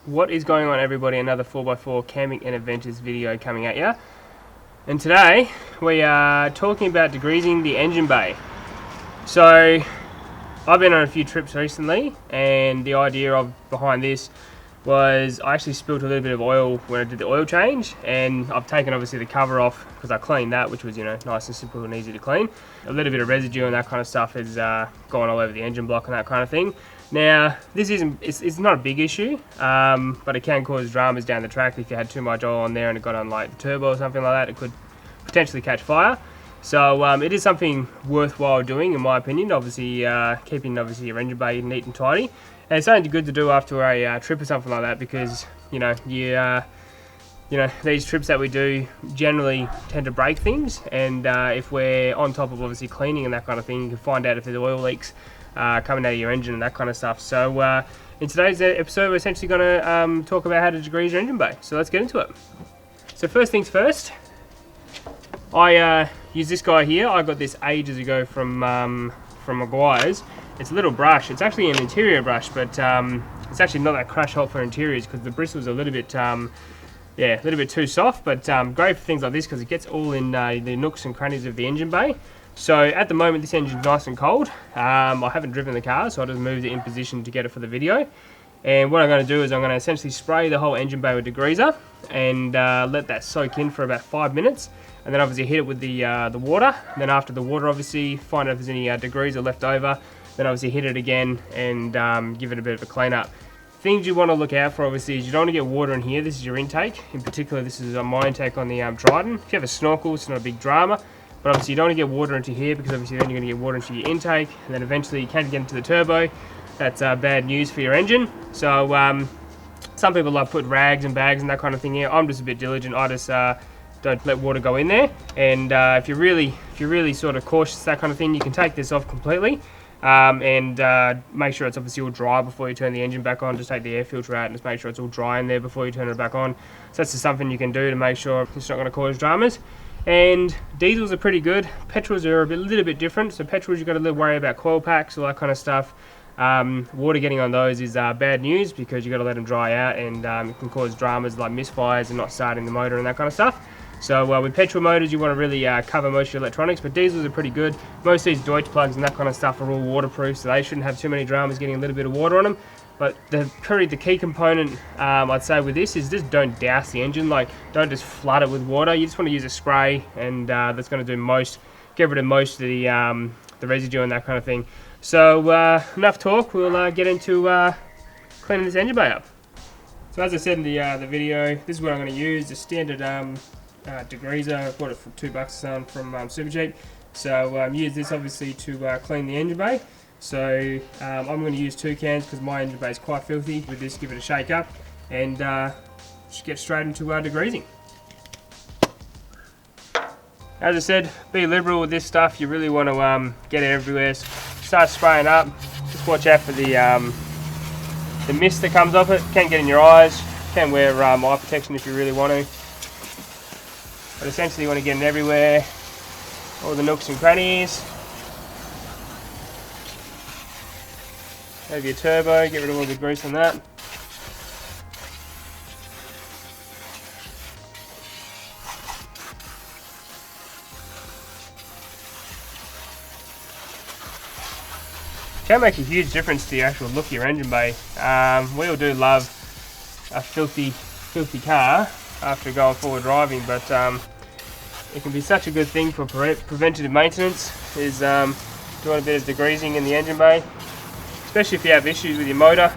What is going on, everybody? Another 4x4 camping and adventures video coming at you. And today we are talking about degreasing the engine bay. So I've been on a few trips recently, and the idea behind this was I actually spilled a little bit of oil when I did the oil change, and I've taken obviously the cover off because I cleaned that, which was, you know, nice and simple and easy to clean. A little bit of residue and that kind of stuff has gone all over the engine block and that kind of thing. Now, this it's not a big issue, but it can cause dramas down the track if you had too much oil on there and it got on like the turbo or something like that. It could potentially catch fire. So it is something worthwhile doing, in my opinion. Obviously, keeping your engine bay neat and tidy, and it's something good to do after a trip or something like that, because these trips that we do generally tend to break things, and if we're on top of obviously cleaning and that kind of thing, you can find out if there's oil leaks coming out of your engine and that kind of stuff. So in today's episode, we're essentially going to talk about how to degrease your engine bay. So let's get into it. So first things first, I use this guy here. I got this ages ago from Maguire's. It's a little brush. It's actually an interior brush, but it's actually not that crash hot for interiors because the bristle's a little bit a little bit too soft, but great for things like this because it gets all in the nooks and crannies of the engine bay. So at the moment this engine's nice and cold. I haven't driven the car, so I just moved it in position to get it for the video. And what I'm going to do is I'm going to essentially spray the whole engine bay with degreaser and let that soak in for about 5 minutes, and then obviously hit it with the water. And then after the water, obviously find out if there's any degreaser left over, then obviously hit it again and give it a bit of a clean up. Things you want to look out for obviously is you don't want to get water in here. This is your intake. In particular, this is my intake on the Triton. If you have a snorkel, it's not a big drama, but obviously you don't want to get water into here because obviously then you're going to get water into your intake, and then eventually you can get into the turbo. That's bad news for your engine. So some people love putting rags and bags and that kind of thing here. I'm just a bit diligent. I just don't let water go in there. And if you're really sort of cautious, that kind of thing, you can take this off completely. And make sure it's obviously all dry before you turn the engine back on. Just take the air filter out and just make sure it's all dry in there before you turn it back on. So that's just something you can do to make sure it's not going to cause dramas. And diesels are pretty good. Petrols are a little bit different. So petrols, you've got to worry about coil packs, all that kind of stuff. Water getting on those is bad news because you've got to let them dry out, and it can cause dramas like misfires and not starting the motor and that kind of stuff. So with petrol motors, you want to really cover most of your electronics, but diesels are pretty good. Most of these Deutsch plugs and that kind of stuff are all waterproof, so they shouldn't have too many dramas getting a little bit of water on them. But the key component, I'd say with this, is just don't douse the engine. Like, don't just flood it with water. You just want to use a spray, and that's going to do get rid of most of the residue and that kind of thing. So enough talk. We'll get into cleaning this engine bay up. So as I said in the video, this is what I'm going to use, the standard degreaser. I bought it for $2 or something from Supercheap. So use this obviously to clean the engine bay. So I'm going to use 2 cans because my engine bay is quite filthy. With this, give it a shake up and just get straight into degreasing. As I said, be liberal with this stuff. You really want to get it everywhere. Start spraying up. Just watch out for the mist that comes off it. Can get in your eyes. Can wear eye protection if you really want to. But essentially you want to get it everywhere. All the nooks and crannies. Over your turbo, get rid of all the grease on that. Can make a huge difference to the actual look of your engine bay. We all do love a filthy car after going forward driving, but it can be such a good thing for preventative maintenance, is doing a bit of degreasing in the engine bay, especially if you have issues with your motor.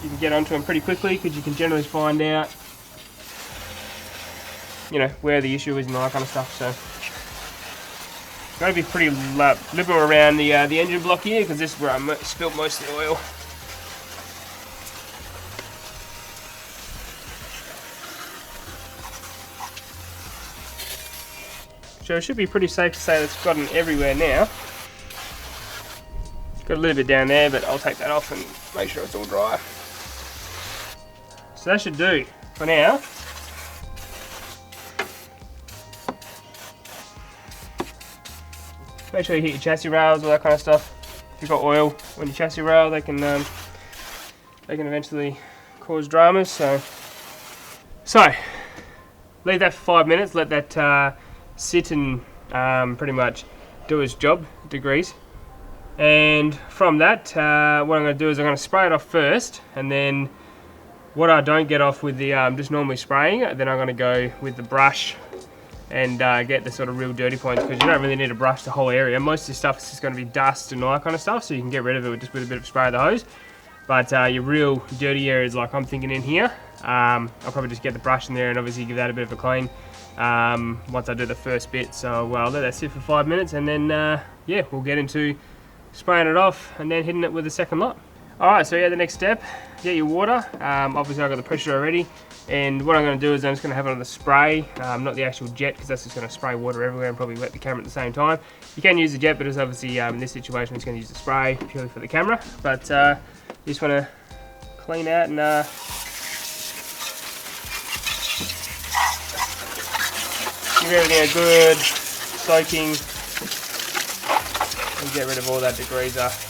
You can get onto them pretty quickly because you can generally find out, where the issue is and all that kind of stuff. So got to be pretty liberal around the engine block here, because this is where I spilt most of the oil. So it should be pretty safe to say that it's gotten everywhere now. Got a little bit down there, but I'll take that off and make sure it's all dry. So that should do for now. Make sure you hit your chassis rails, all that kind of stuff. If you've got oil on your chassis rail, they can they can eventually cause dramas. So leave that for 5 minutes, let that sit and pretty much do its job, degrease. And from that, what I'm going to do is I'm going to spray it off first, and then what I don't get off with the just normally spraying, then I'm going to go with the brush and get the sort of real dirty points, because you don't really need to brush the whole area. Most of this stuff is just going to be dust and all that kind of stuff, so you can get rid of it just with a bit of spray of the hose. But your real dirty areas, like I'm thinking in here, I'll probably just get the brush in there and obviously give that a bit of a clean once I do the first bit. So I'll let that sit for 5 minutes, and then yeah, we'll get into spraying it off and then hitting it with the second lot. Alright, so yeah, the next step, get your water. Obviously I've got the pressure already, and what I'm going to do is I'm just going to have it on the spray, not the actual jet, because that's just going to spray water everywhere and probably wet the camera at the same time. You can use the jet, but it's obviously in this situation it's going to use the spray purely for the camera. But you just want to clean out and give everything a good soaking and get rid of all that degreaser.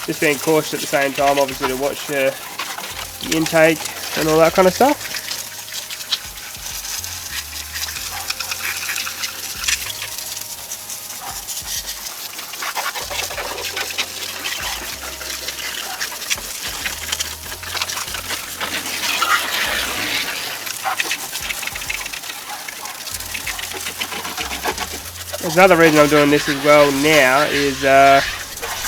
Just being cautious at the same time, obviously, to watch the intake and all that kind of stuff. There's another reason I'm doing this as well now is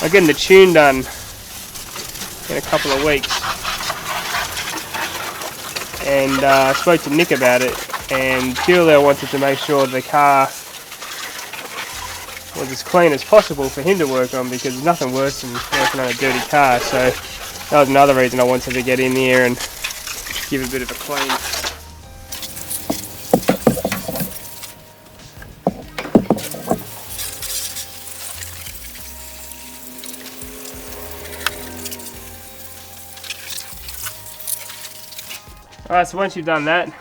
I'm getting the tune done in a couple of weeks, and I spoke to Nick about it, and purely I wanted to make sure the car was as clean as possible for him to work on, because there's nothing worse than working on a dirty car. So that was another reason I wanted to get in there and give it a bit of a clean. Alright, so once you've done that,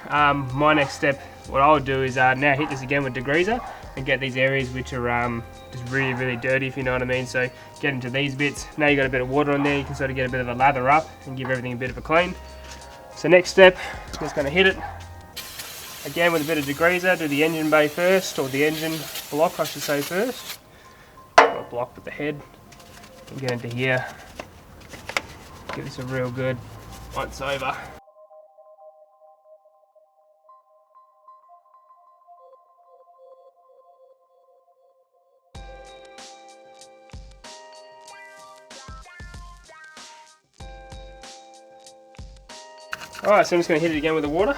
my next step, what I'll do is now hit this again with degreaser and get these areas which are just really, really dirty, if you know what I mean. So get into these bits. Now you've got a bit of water on there, you can sort of get a bit of a lather up and give everything a bit of a clean. So next step, I'm just going to hit it again with a bit of degreaser. Do the engine bay first, or the engine block I should say first. Not block, but the head. And get into here. Give this a real good once over. Alright, so I'm just going to hit it again with the water.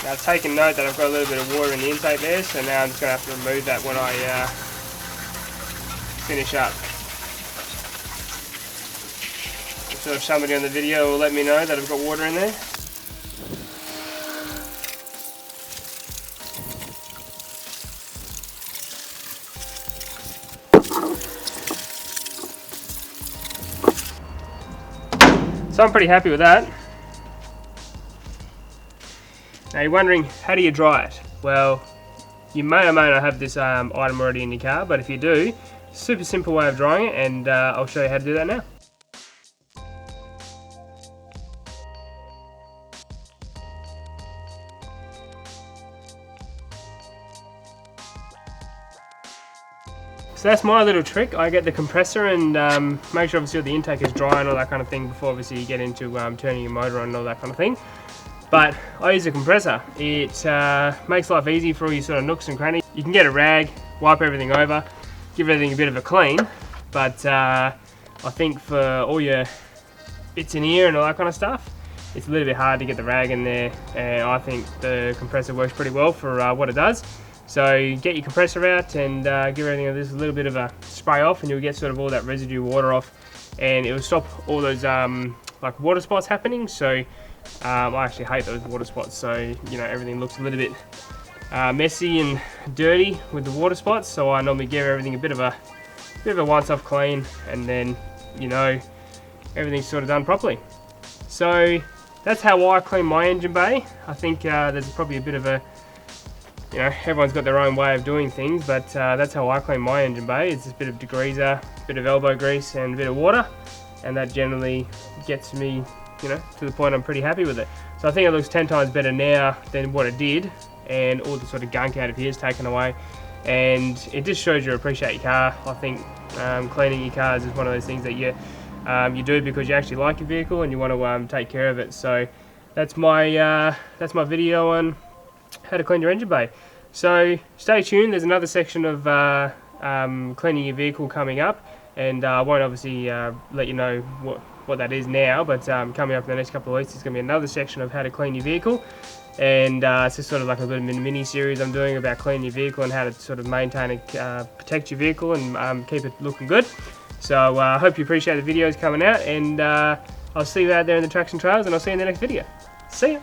Now I've taken note that I've got a little bit of water in the intake there, so now I'm just going to have to remove that when I finish up. So if somebody on the video will let me know that I've got water in there. So I'm pretty happy with that. Now you're wondering, how do you dry it? Well, you may or may not have this item already in your car, but if you do, super simple way of drying it, and I'll show you how to do that now. So that's my little trick. I get the compressor and make sure obviously the intake is dry and all that kind of thing before obviously you get into turning your motor on and all that kind of thing. But I use a compressor. It makes life easy for all your sort of nooks and crannies. You can get a rag, wipe everything over, give everything a bit of a clean. But I think for all your bits in here and all that kind of stuff, it's a little bit hard to get the rag in there. And I think the compressor works pretty well for what it does. So you get your compressor out and give everything a little bit of a spray off, and you'll get sort of all that residue water off, and it will stop all those like water spots happening. So I actually hate those water spots. So you know, everything looks a little bit messy and dirty with the water spots. So I normally give everything a bit of a once-off clean, and then you know, everything's sort of done properly. So that's how I clean my engine bay. I think there's probably a bit of a, you know, everyone's got their own way of doing things, but that's how I clean my engine bay. It's just a bit of degreaser, a bit of elbow grease, and a bit of water, and that generally gets me, you know, to the point I'm pretty happy with it. So I think it looks 10 times better now than what it did, and all the sort of gunk out of here is taken away, and it just shows you appreciate your car. I think cleaning your cars is one of those things that you do because you actually like your vehicle and you want to take care of it. So that's my video on how to clean your engine bay. So stay tuned. There's another section of cleaning your vehicle coming up, and I won't obviously let you know what that is now, but coming up in the next couple of weeks there's going to be another section of how to clean your vehicle, and it's just sort of like a little mini series I'm doing about cleaning your vehicle and how to sort of maintain and protect your vehicle and keep it looking good. So I hope you appreciate the videos coming out, and I'll see you out there in the tracks and trails, and I'll see you in the next video. See ya!